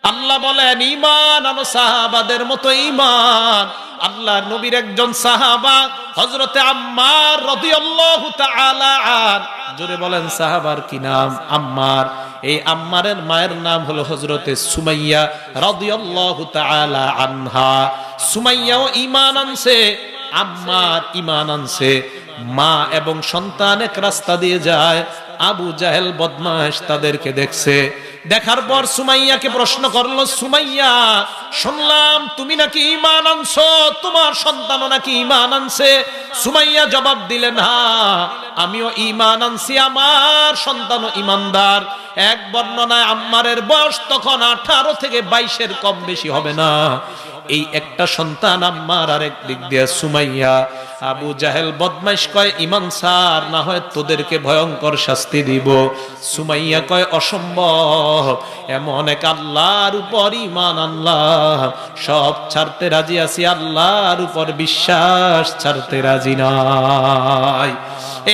আল্লাহ বলেন ঈমান আনো সাহাবাদের মতো ঈমান। আল্লাহর নবীর একজন সাহাবা হযরতে আম্মার রাদিয়াল্লাহু তাআলা আন, জোরে বলেন সাহাবার কি নাম? আম্মার। এই আম্মারের মায়ের নাম হলো হযরতে সুমাইয়া রাদিয়াল্লাহু তাআলা আনহা। সুমাইয়াও ঈমান আনছে, আম্মার ঈমান আনছে। মা এবং সন্তান এক রাস্তা দিয়ে যায়, আবু জাহেল বদমাশ তাদেরকে দেখছে। দেখার পর সুমাইয়াকে প্রশ্ন করলো, সুমাইয়া শুনলাম তুমি নাকি ঈমান আনছো, তোমার সন্তানও নাকি ঈমান আনছে? সুমাইয়া জবাব দিলেন, হ্যাঁ আমিও ঈমান আনছি, আমার সন্তানও ঈমানদার। এক বর্ণনায় আম্মারের বয়স তখন 18 থেকে 22-এর কম বেশি হবে না। এই একটা সন্তান আম্মার, আরেক দিক দিয়ে সুমাইয়া। আবু জাহেল বদমাইশ কয়, ঈমান ছাড়, না হয় তোদেরকে ভয়ঙ্কর শাস্তি দিব। সুমাইয়া কয়, অসম্ভব, এমন এক আল্লাহর উপর ঈমান আনলাম, সব ছাড়তে রাজি আছি, আল্লাহর উপর বিশ্বাস ছাড়তে রাজি নাই।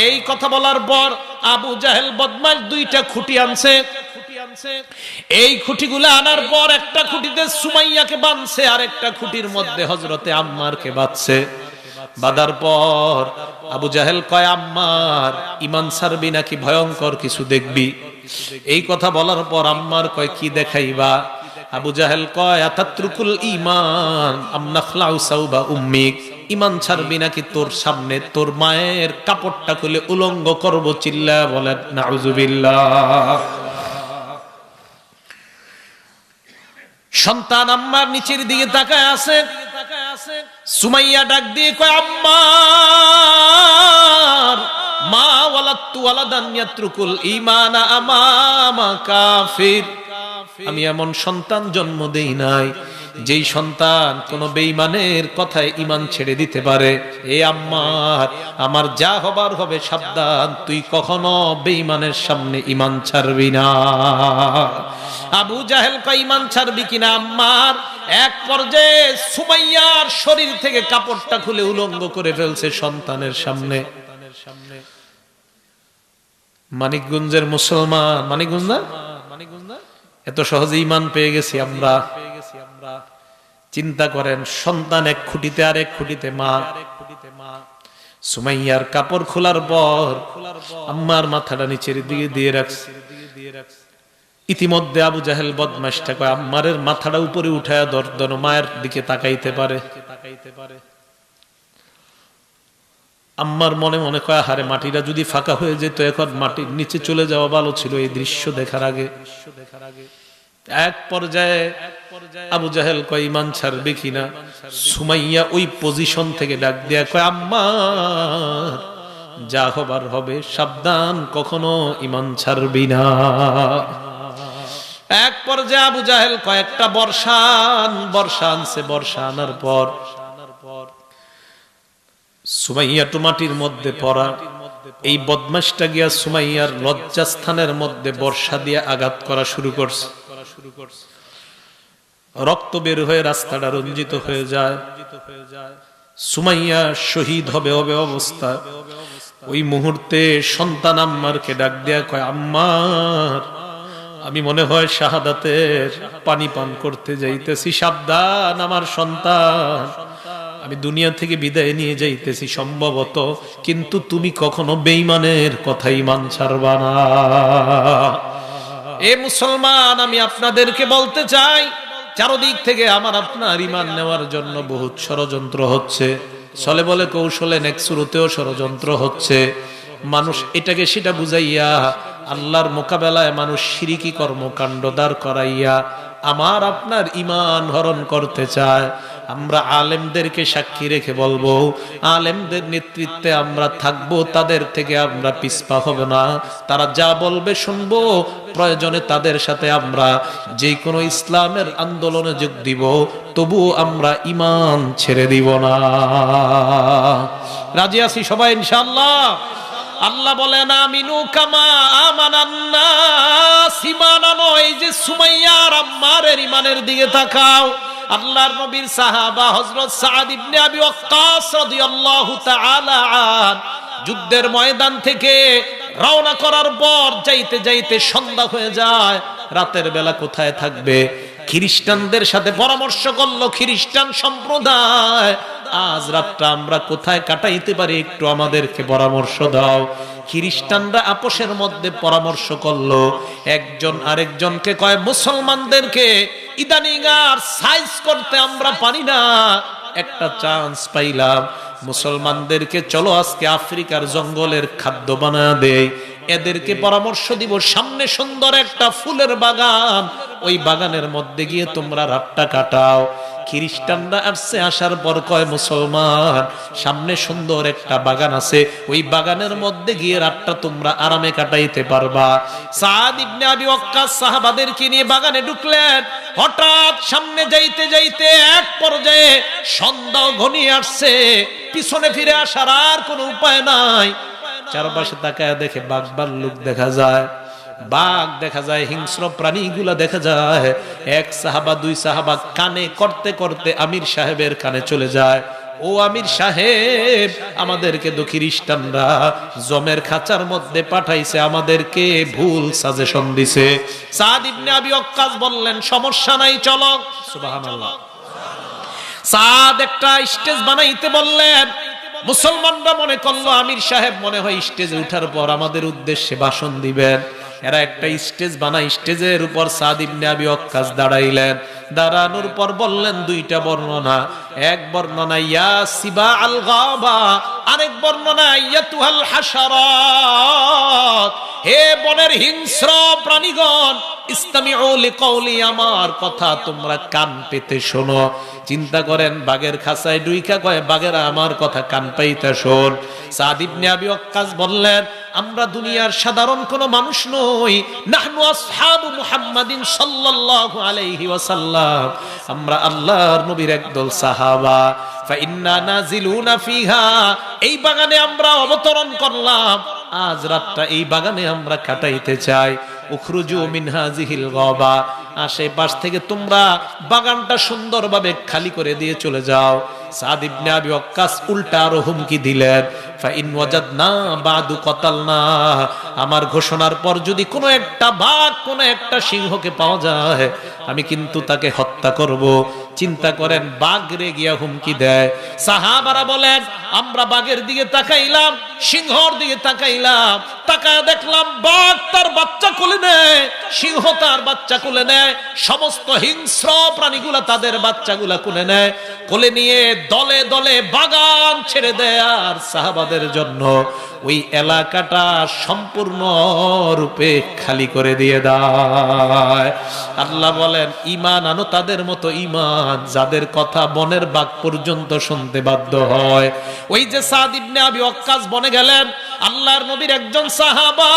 এই কথা বলার পর আবু জাহেল বদমাইশ 2টা খুঁটি আনছে। এই খুঁটিগুলো আনার পর একটা খুঁটিতে সুমাইয়াকে বাঁধছে, আর একটা খুঁটির মধ্যে হযরতে আম্মারকে বাঁধছে। বাঁধার পর আবু জাহেল কয়, আম্মার ঈমান ছাড়বি নাকি ভয়ঙ্কর কিছু দেখবি? এই কথা বলার পর আম্মার কয়, কি দেখাইবা? আবু জাহেল কয়, আতাত্রুকুল ঈমান আম নাখলাউ সাওবা উম্মিক, ঈমান ছাড়বি নাকি তোর সামনে তোর মায়ের কাপড়টা খুলে উলঙ্গ করব? চিল্লায়া বলেন নাউজুবিল্লাহ। সন্তান আম্মার নিচের দিকে তাকায় আছে। সুমাইয়া ডাক দিয়ে কয়, আম্মার মা ওয়ালাদতু ওয়ালাদান ইয়াত্রুকুল ঈমানা আমামা কাফির, আমি এমন সন্তান জন্ম দেই নাই যেই সন্তান কোন বেঈমানের কথায় ঈমান ছেড়ে দিতে পারে। এ আম্মার, আমার যা হবার হবে, সাবধান, তুই কখনো বেঈমানের সামনে ঈমান ছাড়বি না। আবু জাহেল কয়, ঈমান ছাড়বি কিনা আম্মার? এক পর্যায়ে সুমাইয়ার শরীর থেকে কাপড়টা খুলে উলঙ্গ করে ফেলছে সন্তানের সামনে। মানিকগঞ্জের মুসলমান, মানিকগঞ্জ না, এত সহজে ঈমান পেয়ে গেছি আমরা। চিন্তা করেন, সন্তান এক খুঁটিতে আর এক খুঁটিতে মা। সুমাইয়ার কাপড় খোলার পর আম্মার মাথাটা নিচের দিকে দিয়ে রাখছে। ইতিমধ্যে আবু জাহেল বদমাশটা কয়, আম্মারের মাথাটা উপরে উঠায়া দরদর মায়ের দিকে তাকাইতে পারে। আম্মার মনে মনে কয়, হারে মাটিটা যদি ফাঁকা হয়ে যেত, এখন মাটির নিচে চলে যাওয়া ভালো ছিল এই দৃশ্য দেখার আগে। এক পর্যায়ে আবু জাহেল কয়, ঈমান ছাড়বে কিনা? সুমাইয়া ওই পজিশন থেকে ডাক দেয়া কয়, আম্মার যা হবার হবে, সাবধান, কখনো ঈমান ছাড়বি না। এক পর্যায়ে আবু জাহেল কয়েকটা বর্ষা আনছে। বর্ষা আনার পর সুমাইয়া মাটির মধ্যে পড়া। এই বদমাশটা গিয়া সুমাইয়ার লজ্জাস্থানের মধ্যে বর্ষা দিয়ে আঘাত করা শুরু করছে। রক্ত বের হয়ে রাস্তাটা রঞ্জিত হয়ে যায়। সুমাইয়া শহীদ হবে অবস্থা। ওই মুহূর্তে সন্তান আম্মারকে ডাক দেয়া কয়, আম্মার আমি মনে হয় শাহাদাতের পানি পান করতে যাইতেছি, সাবধান আমার সন্তান, আমি দুনিয়া থেকে বিদায় নিয়ে যাইতেছি সম্ভবত, কিন্তু তুমি কখনো বেঈমানের কথা ঈমান ছাড়বা না। এ মুসলমান, আমি আপনাদেরকে বলতে চাই, চারদিক থেকে আমার আপনার ঈমান নেওয়ার জন্য বহুত ষড়যন্ত্র হচ্ছে। ছলে বলে কৌশলে নেক্সুরতেও ষড়যন্ত্র হচ্ছে। মানুষ এটাকে সেটা বুঝাইয়া আল্লাহর মোকাবেলায় মানুষ শিরকি কর্মকাণ্ড দাঁড় করাইয়া আমার আপনার ঈমান হরণ করতে চায়। আমরা আলেমদেরকে সাক্ষী রেখে বলবো, আলেমদের নেতৃত্বে আমরা থাকবো, তাদের থেকে আমরা পিছপা হব না। তারা যা বলবে শুনবো, প্রয়োজনে তাদের সাথে আমরা যে কোনো ইসলামের আন্দোলনে যোগ দিব, তবু আমরা ঈমান ছেড়ে দিব না। রাজি আছি সবাই ইনশাআল্লাহ? আল্লাহ বলেন, আমিনু কামা আমানান নাস, ঈমান আনো। এই যে সুমাইয়া আর আম্মারের ঈমানের দিকে তাকাও। আল্লাহর নবীর সাহাবা হযরত সাদ ইবনে আবি ওয়াক্কাস রাদিয়াল্লাহু তাআলা আন যুদ্ধের ময়দান থেকে রওনা করার পর যাইতে যাইতে সন্ধ্যা হয়ে যায়। রাতের বেলা কোথায় থাকবে? খ্রিস্টানদের সাথে পরামর্শ করলো, খ্রিস্টান সম্প্রদায় আজ রাতটা আমরা কোথায় কাটাইতে পারি একটু আমাদেরকে পরামর্শ দাও। খ্রিস্টানরা আপোষের মধ্যে পরামর্শ করলো, একজন আরেকজনকে কয় মুসলমানদেরকে ইদানিং আর সাইজ করতে আমরা পারি না, একটা চান্স পাইলাম, মুসলমানদেরকে চলো আজকে আফ্রিকার জঙ্গলের খাদ্য বানা দেই, এদেরকে পরামর্শ দিব সামনে সুন্দর একটা ফুলের বাগান, ওই বাগানের মধ্যে গিয়ে তোমরা রাতটা কাটাও। খ্রিস্টানরা আসছে, আসার পর কয় মুসলমান সামনে সুন্দর একটা বাগান আছে, ওই বাগানের মধ্যে গিয়ে রাতটা তোমরা আরামে কাটাইতে পারবা। সাদ ইবনে আবি ওয়াক্কাস সাহাবাদেরকে নিয়ে বাগানে ঢুকলেন। হঠাৎ সামনে যাইতে যাইতে এক পর্যায়ে সন্ধ্যা ঘনিয়ে আসছে, পিছনে ফিরে আসার আর কোনো উপায় নাই। চারপাশে তাকায় দেখে বাঘ ভাল্লুক দেখা যায়, বাঘ দেখা যায়, হিংস্র প্রাণীগুলা দেখা যায়। এক সাহাবা দুই সাহাবা কানে করতে করতে আমির সাহেবের কানে চলে যায়, ও আমির সাহেব, আমাদেরকে তো খ্রিস্টানরা জমের খাঁচার মধ্যে পাঠাইছে, আমাদেরকে ভুল সাজেশন দিছে। সাদ ইবনে আবি ওয়াক্কাস বললেন সমস্যা নাই, চলো। সুবহানাল্লাহ। সাদ একটা স্টেজ বানাইতে বললেন। মুসলমানরা মনে করলো আমির সাহেব মনে হয় স্টেজে উঠার পর আমাদের উদ্দেশ্যে ভাষণ দিবেন। এরা একটা স্টেজ বানায়, স্টেজের উপর সাদ ইবনে আবি ওয়াক্কাস দাঁড়াইলেন। দাঁড়ানোর পর বললেন দুইটা বর্ণনা, এক বর্ণনা ইয়া সিবা আল গাবা, আরেক বর্ণনা ইয়াতুহাল হাশারাত, হে বনের হিংস্র প্রাণীগণ, ইসতামিউ লিকাউলি, আমার কথা তোমরা কান পেতে শোনো। চিন্তা করেন বাঘের খাঁচায় ডুইকা কয় বাঘেরা আমার কথা কান পাইতে শোন। সাদ ইবনে আবি ওয়াক্কাস বললেন আমরা দুনিয়ার সাধারণ কোনো মানুষ নই, নাহনু আসহাবু মুহাম্মাদিন সাল্লাল্লাহু আলাইহি ওয়াসাল্লাম, আমরা আল্লাহর নবীর একদল সাহাবা। ফা ইন্না নাজিলুনা ফিহা, এই বাগানে আমরা অবতরণ করলাম, আজ রাতটা এই বাগানে আমরা কাটাইতে চাই। উখরুজু মিন হাযিহিল গাবা, আশেপাশ থেকে তোমরা বাগানটা সুন্দরভাবে খালি করে দিয়ে চলে যাও। সাদ ইবনে আবি ওয়াক্কাস উল্টা আরো হুমকি দিলেন, ফা ইন ওয়াজাদনা বাদু কতালনা, আমার ঘোষণার পর যদি কোনো একটা বাঘ কোনো একটা সিংহকে পাওয়া যায় আমি কিন্তু তাকে হত্যা করব। চিন্তা করেন বাঘ রে গিয়া হুমকি দেয়। সাহাবারা বলেন আমরা বাঘের দিকে তাকাইলাম, সিংহর দিকে তাকাইলাম, তাকায় দেখলাম বাঘ তার বাচ্চা কোলে নেয়, সিংহ তার বাচ্চা কোলে নেয়, সমস্ত হিংস্র প্রাণীগুলা তাদের বাচ্চাগুলা কোলে নেয়, কোলে নিয়ে দলে দলে বাগান ছেড়ে দেয়, আর সাহাবাদের জন্য ওই এলাকাটা সম্পূর্ণ রূপে খালি করে দিয়ে দেয়। আল্লাহ বলেন ঈমান আনো তাদের মতো ঈমান যাদের কথা বনের বাঘ পর্যন্ত শুনতে বাধ্য হয়। ওই যে সাদ ইবনে আবি ওয়াক্কাস বনে গেলেন, আল্লাহর নবীর একজন সাহাবা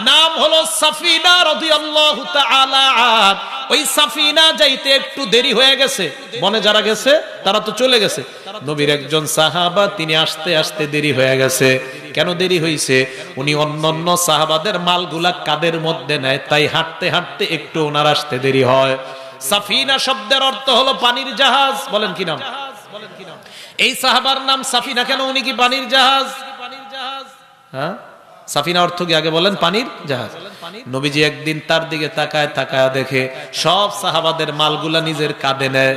নাম হলো সাফিনা রাদিয়াল্লাহু তাআলা আন। ওই সাফিনা যাইতে একটু দেরি হয়ে গেছে, বনে যারা গেছে তারা তো চলে গেছে, নবীর একজন সাহাবা তিনি আসতে আসতে দেরি হয়ে গেছে। কেন দেরি হয়েছে? উনি অন্যান্য সাহাবাদের মালগুলা কাদের মধ্যে নেয়, তাই হাঁটতে হাঁটতে একটু ওনার আসতে দেরি হয়। সাফিনা শব্দের অর্থ হলো পানির জাহাজ। বলেন কি নাম? এই সাহাবার নাম সাফিনা কেন? উনি কি পানির জাহাজ? হ্যাঁ, সাফিনা অর্থ কি আগে বলেন? পানির জাহাজ। নবীজি একদিন তার দিকে তাকায় তাকায় দেখে সব সাহাবাদের মালগুলা নিজের কাঁধে নেয়,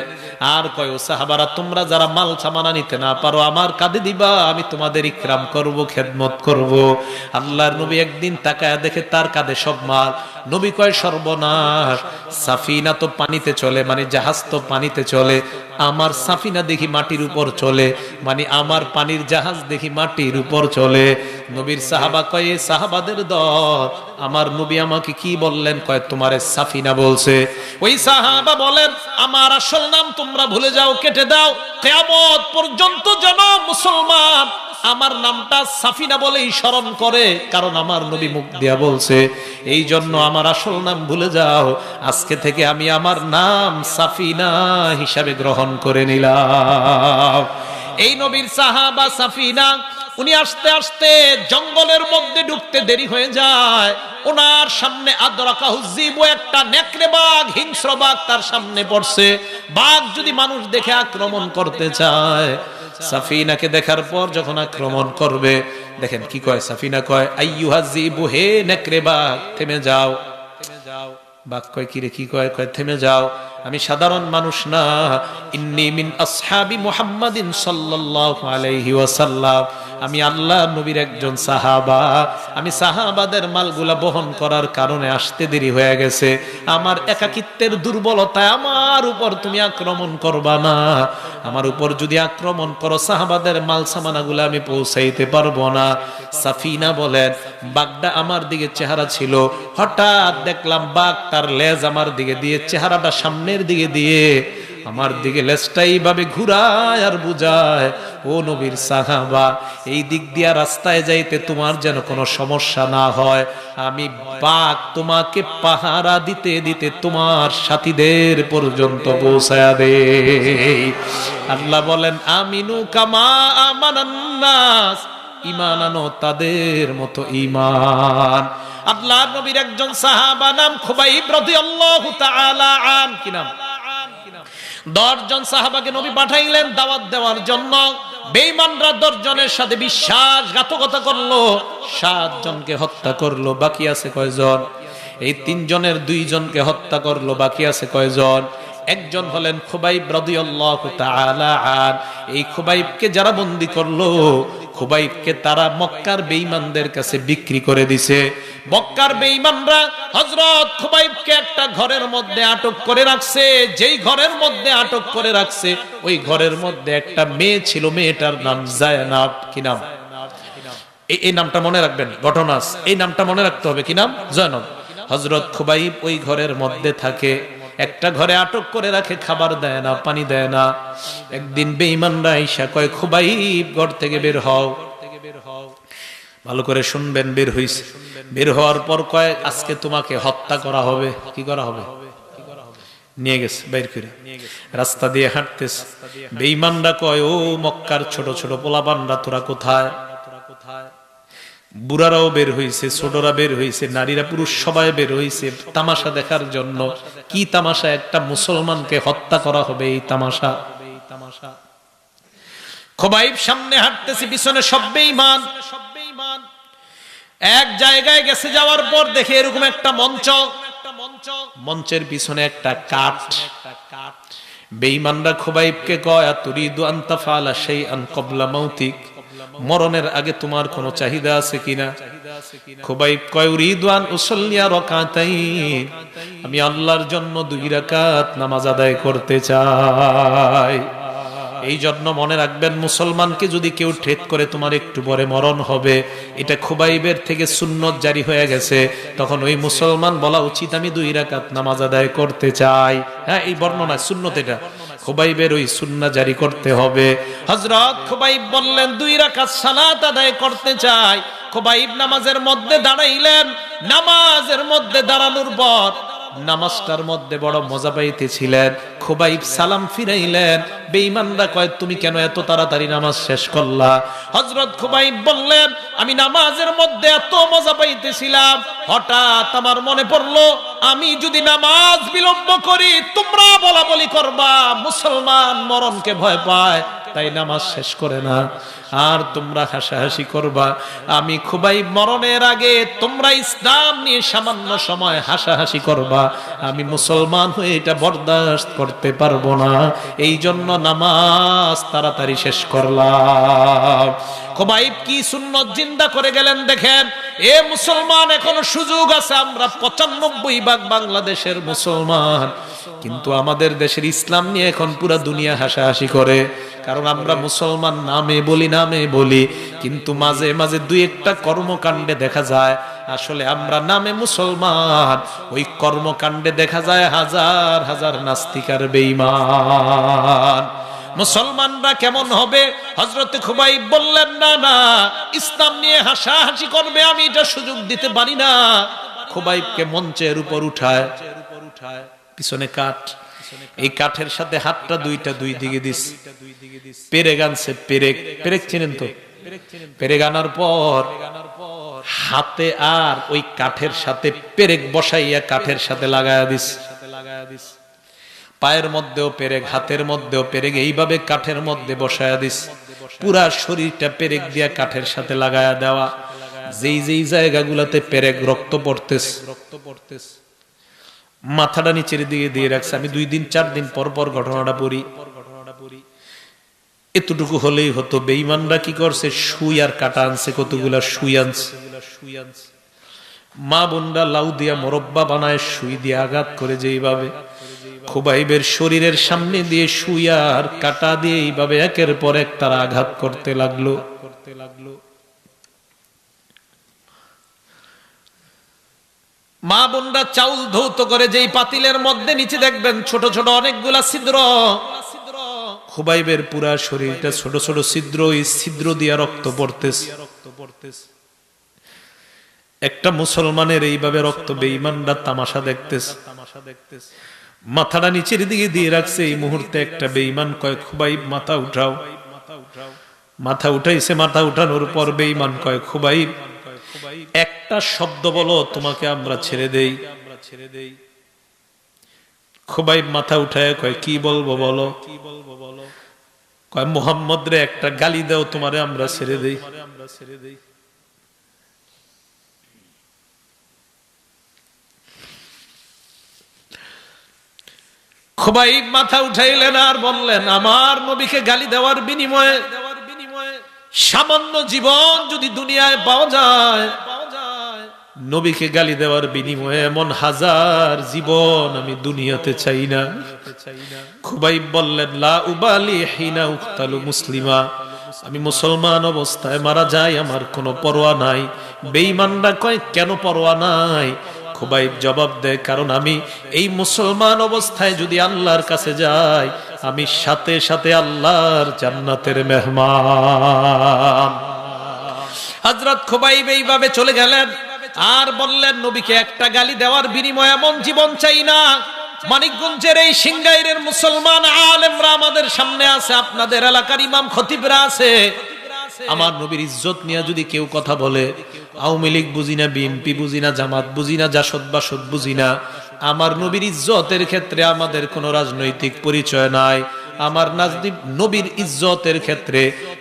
আর কয় ও সাহাবারা তোমরা যারা মাল সামানা নিতে না পারো আমার কাঁধে দিবা, আমি তোমাদের ইকরাম করব, খেদমত করব। আল্লাহর নবী একদিন তাকায় দেখে তার কাঁধে সব মাল। নবী কয় সর্বনাশ, সাফিনা তো পানিতে চলে, মানে জাহাজ তো পানিতে চলে, আমার সাফিনা দেখি মাটির উপর চলে, মানে আমার পানির জাহাজ দেখি মাটির উপর চলে। নবীর সাহাবা কয় সাহাবাদের দল, আমার নবী আমাকে কি বললেন? কয় তোমারে সাফিনা বলছে। ওই সাহাবা বলেন আমার আসল নাম তোমরা ভুলে যাও, কেটে দাও, কিয়ামত পর্যন্ত যেন মুসলমান আমার নামটা সাফিনা বলেই স্মরণ করে, কারণ আমার নবী মুখ দিয়া বলছে, এই জন্য আমার আসল নাম ভুলে যাও, আজকে থেকে আমি আমার নাম সাফিনা হিসাবে গ্রহণ করে নিলাম। এই নবীর সাহাবা সাফিনা, উনি আস্তে আস্তে জঙ্গলের মধ্যে ঢুকতে দেরি হয়ে যায়। ওনার সামনে আদরাকাহুজ্জিবু, একটা নেকড়ে বাঘ, হিংস্র বাঘ তার সামনে পড়ছে। বাঘ যদি মানুষ দেখে আক্রমণ করতে চায়, সাফিনাকে দেখার পর যখন আক্রমণ করবে, দেখেন কি কয় সাফিনা, কয় আইয়ুহাজ্জিবু, হে নেকড়ে বাঘ থেমে যাও। বাঘ কয় কি রে, কি কয়? কয় থেমে যাও। আমি সাধারণ মানুষ না। ইন্নী মিন আসহাবি মুহাম্মাদিন সাল্লাল্লাহু আলাইহি ওয়াসাল্লাম, আমি আল্লাহর নবীর একজন সাহাবা। আমি সাহাবাদের মালগুলা বহন করার কারণে আসতে দেরি হয়ে গেছে। আমার একাকিত্বের দুর্বলতায় আমার উপর তুমি আক্রমণ করবা না। আমার উপর যদি আক্রমণ করো, সাহাবাদের মাল সামানাগুলো আমি পৌঁছাইতে পারবো না। সাফিনা বলেন, বাঘটা আমার দিকে চেহারা ছিল, হঠাৎ দেখলাম বাঘ তার লেজ আমার দিকে দিয়ে, চেহারাটা সামনের দিকে দিয়ে আমার দিকে লেজটা এইভাবে ঘুরায় আর বুঝায়, ও নবীর সাহাবা, এই দিক দিয়া রাস্তায় যাইতে তোমার যেন কোনো সমস্যা না হয়। আমি বাঘ তোমাকে পাহারা দিতে দিতে তোমার সাথীদের পর্যন্ত পৌঁছায়া দে। আল্লাহ বলেন, আমিনু কামা আমানান নাস, ঈমান আনো তাদের মতো ঈমান। আল্লাহর নবীর একজন সাহাবা নাম খুবাইব রাদিয়াল্লাহু তাআলা আন, কি নাম? 10 জন সাহাবাকে নবী পাঠাইলেন দাওয়াত দেওয়ার জন্য। বেঈমানরা 10 জনের সাথে বিশ্বাসঘাতকতা করলো, 7 জনকে হত্যা করলো, বাকি আছে কয়জন? এই 3 জনের 2 জনকে হত্যা করলো, বাকি আছে কয়জন? একজন হলেন খুবাইব রাদিয়াল্লাহু তাআলা আন। এই খুবাইবকে যারা বন্দী করলো, খুবাইবকে তারা মক্কার বেঈমানদের কাছে বিক্রি করে দিছে। মক্কার বেঈমানরা হযরত খুবাইবকে একটা ঘরের মধ্যে আটক করে রাখছে। যেই ঘরের মধ্যে আটক করে রাখছে, ওই ঘরের মধ্যে একটা মেয়ে ছিল, মেয়েটার নাম জায়নাব। কি নাম? এই নামটা মনে রাখবেন, ঘটনা আছে, এই নামটা মনে রাখতে হবে। কি নাম? জয়নব। হযরত খুবাইব ওই ঘরের মধ্যে থাকে, একটা ঘরে আটক করে রাখে, খাবার দেয় না, পানি দেয় না। একদিন বেঈমানরা আইসা কয়, খুবাইব ঘর থেকে বের হও। ভালো করে শুনবেন, বের হইছে। বের হওয়ার পর কয়, আজকে তোমাকে হত্যা করা হবে। কি করা হবে? নিয়ে গেছে বাইর করে, রাস্তা দিয়ে হাঁটতেছে। বেঈমানরা কয়, ও মক্কার ছোট ছোট পোলাপানরা, তোরা কোথায়? বুড়ারাও বের হইছে, ছোটরা বের হইছে, নারীরা পুরুষ সবাই বের হইছে তামাশা দেখার জন্য। কি তামাশা? একটা মুসলমানকে হত্যা করা হবে, এই তামাশা। খুবাইব সামনে হাঁটতেছে, পিছনে সব বেঈমান। এক জায়গায় গেছে, যাওয়ার পর দেখে এরকম একটা মঞ্চ, মঞ্চের পিছনে একটা কাঠ। বেঈমানরা খুবাইবকে কয়, তুরিদু আন তাফআলা শাইআন ক্বাবলা মাউতিক, মরণের আগে তোমার কোনো চাহিদা আছে কিনা? খুবাইব কয়, উরিদু আন উসাল্লিয়া রাকাতাইন, আমি আল্লাহর জন্য 2 রাকাত নামাজ আদায় করতে চাই। এই জন্য মনে রাখবেন, মুসলমানকে যদি কেউ ঠেট করে তোমার একটু পরে মরণ হবে, এটা খুবাইবের থেকে সুন্নত জারি হয়ে গেছে, তখন ওই মুসলমান বলা উচিত, আমি 2 রাকাত নামাজ আদায় করতে চাই। হ্যাঁ, এই বর্ণনা সুন্নত, এটা খুবাইবের ওই সুন্নাহ জারি করতে হবে। হযরত খুবাইব বললেন, 2 রাকাত সালাত আদায় করতে চাই। খুবাইব নামাজের মধ্যে দাঁড়াইলেন। নামাজের মধ্যে দাঁড়ানোর পর নামাজটার মধ্যে বড় মজা পাইতেছিলেন। খুবাইব সালাম ফিরাইলেন। বেঈমানরা কয়, তুমি কেন এত তাড়াতাড়ি নামাজ শেষ করলা? হযরত খুবাইব বললেন, আমি নামাজের মধ্যে এত মজা পাইতেছিলাম, হঠাৎ আমার মনে পড়লো, আমি যদি নামাজ বিলম্ব করি, তোমরা বলা বলি করবা মুসলমান মরণকে ভয় পায়, তাই নামাজ শেষ করে না, আর তোমরা হাসাহাসি করবা। আমি খুবাইব মরণের আগে তোমরা ইসলাম নিয়ে সামান্য সময় হাসাহাসি করবা, আমি মুসলমান হয়ে এটা বরদাস্ত করতে পারবো না। এই জন্য নামাজ তাড়াতাড়ি শেষ করলাম। খুবাইব কি সুন্নত জিন্দা করে গেলেন দেখেন। এ মুসলমান, এখনো সুযোগ আছে। আমরা 95% বাংলাদেশের মুসলমান, কিন্তু আমাদের দেশের ইসলাম নিয়ে এখন পুরা দুনিয়া হাসাহাসি করে। কারণ আমরা মুসলমান নামে বলি, কিন্তু মাঝে মাঝে 2-1টা কর্মকাণ্ডে দেখা যায় আসলে আমরা নামে মুসলমান, ওই কর্মকাণ্ডে দেখা যায় হাজার হাজার নাস্তিক আর বেঈমান। মুসলমানরা কেমন হবে? হযরত খুবাইব বললেন, না না, ইসলাম নিয়ে হাসাহাসি করবে, আমি এটা সুযোগ দিতে পারি না। খুবাইবকে মঞ্চের উপর উঠায়, পিছনে কাঠ, এই কাঠের সাথে হাতটা 2টা 2 দিকে দিস, পেরেক আনছে। পেরেক চিনেন তো? পেরেক আনার পর হাতে আর ওই কাঠের সাথে পেরেক বসাইয়া কাঠের সাথে লাগায়া দিস। পায়ের মধ্যেও পেরেক, হাতের মধ্যেও পেরেক, এইভাবে কাঠের মধ্যে বসায়া দিস। পুরা শরীরটা পেরেক দিয়া কাঠের সাথে লাগায়া দেওয়া। যেই যেই জায়গাগুলোতে পেরেক রক্ত পড়তেছে, মাথাটা নিচের দিকে দিয়ে রাখছে। আমি 2 দিন 4 দিন পর পর ঘটনাটা পড়ি। এতটুকু হলেই হতো। বেঈমানরা কি করছে, সুই আর কাটা আনছে, কতগুলা সুই আনছে। মা বোনরা লাউ দিয়া মোরব্বা বানায় সুই দিয়ে আঘাত করে যেইভাবে, খুবাইবের শরীরের সামনে দিয়ে সুই আর কাটা দিয়ে এইভাবে একের পর এক তারা আঘাত করতে লাগলো। মা বোনরা চাউল ধৌত করে যেই পাতিলের মধ্যে নিচে দেখবেন ছোট ছোট অনেকগুলা ছিদ্র, খুবাইবের পুরা শরীরটা ছোট ছোট ছিদ্র, এই ছিদ্র দিয়া রক্ত পড়তেছে। একটা মুসলমানের এইভাবে রক্ত বেঈমানরা তামাশা দেখতেছে। মাথাটা নিচের দিকে দিয়ে রাখছে। এই মুহূর্তে একটা বেঈমান কয়, খুবাইব মাথা উঠাও। মাথা উঠাইছে। মাথা উঠানোর পর বেঈমান কয়, খুবাইব একটা শব্দ বলো, তোমাকে আমরা ছেড়ে দেই। খুবাইব মাথা উঠায় কয়, কি বলবো বলো। কয়, মুহাম্মদ রে একটা গালি দাও, তোমারে আমরা ছেড়ে দেই। খুবাইব মাথা উঠাইলেন আর বললেন, আমার নবীকে গালি দেওয়ার বিনিময়ে সামান্য জীবন যদি দুনিয়ায় পাওয়া যায়, নবীকে গালি দেওয়ার বিনিময়ে এমন 1000 জীবন আমি দুনিয়াতে চাই না। খুবাইব বললেন, লা উবালি হিনা উক্তালু মুসলিমা, আমি মুসলমান অবস্থায় মারা যাই, আমার কোনো পরোয়া নাই। বেঈমানরা কয়, কেন পরোয়া নাই? খুবাইব জবাব দেয়, কারণ আমি এই মুসলমান অবস্থায় যদি আল্লাহর কাছে যাই, আমি সাথে সাথে আল্লাহর জান্নাতের মেহমান। হযরত খুবাইব এইভাবে চলে গেলেন আর বললেন, নবীকে একটা গালি দেওয়ার বিনিময়ে এমন জীবন চাই না। মানিকগঞ্জের এই সিংগাইরের মুসলমান আলেমরা আমাদের সামনে আছে, আপনাদের এলাকার ইমাম খতিবরা আছে। আমার নবীর ইজ্জত নিয়ে যদি কেউ কথা বলে, আওয়ামী লীগ বুঝি না, বিএনপি বুঝি না, জামাত বুঝি না, জাসদ বাসদ বুঝি না, আমার নবীর ইজ্জতের ক্ষেত্রে আমাদের কোনো রাজনৈতিক পরিচয় নাই। আমার নবীর ইজ্জতের ক্ষেত্রে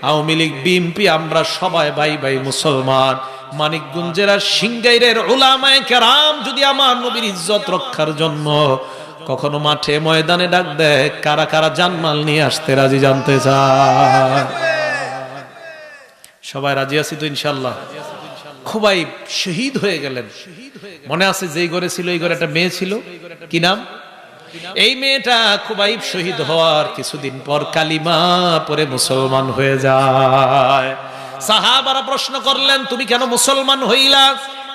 আওয়ামী লীগ বিএনপি আমরা সবাই ভাই ভাই মুসলমান। মানিকগঞ্জের আর সিংগাইরের উলামায়ে কেরাম যদি আমার নবীর ইজ্জত রক্ষার জন্য কখনো মাঠে ময়দানে ডাক দেয়, কারা কারা জানমাল নিয়ে আসতে রাজি জানতে চায়? সবাই রাজি আছি তো ইনশাআল্লাহ? খুবাইব শহীদ হয়ে গেলেন। মনে আছে যেই ঘরে ছিল, এই ঘরে একটা মেয়ে ছিল, কি নাম? এই মেয়েটা খুবাইব শহীদ হওয়ার কিছুদিন পর কালিমা পড়ে মুসলমান হয়ে যায়। সাহাবারা প্রশ্ন করলেন, তুমি কেন মুসলমান হইলা?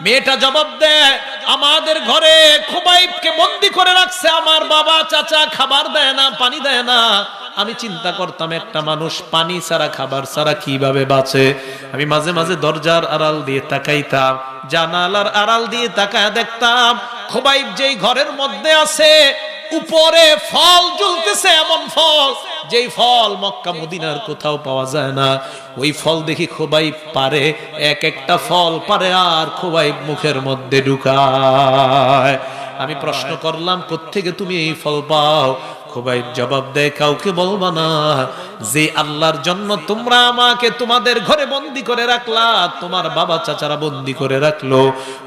মেয়েটা জবাব দেয়, আমাদের ঘরে খুবাইবকে বন্দী করে রাখছে, আমার বাবা চাচা খাবার দেয় না, পানি দেয় না। আমি চিন্তা করতাম, একটা মানুষ পানি ছাড়া খাবার ছাড়া কিভাবে বাঁচে। আমি মাঝে মাঝে দরজার আড়াল দিয়ে তাকাইতাম, জানালার আড়াল দিয়ে তাকায় দেখতাম খুবাইব যেই ঘরের মধ্যে আছে উপরে ফল ঝুলতেছে, এমন ফল যেই ফল মক্কা মদিনার কোথাও পাওয়া যায় না। ওই ফল দেখি খুবাইব পারে, এক একটা ফল পারে আর খুবাইব মুখের মধ্যে ঢুকায়। আমি প্রশ্ন করলাম, কোত্থেকে তুমি এই ফল পাও? খুবাইব জবাব দেয়, কাউকে বলবা না। যে আল্লাহর জন্য তোমরা আমাকে তোমাদের ঘরে বন্দী করে রাখলা, তোমার বাবা চাচারা বন্দী করে রাখলো,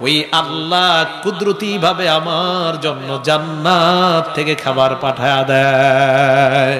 ওই আল্লাহ কুদরতি ভাবে আমার জন্য জান্নাত থেকে খাবার পাঠায়া দেয়।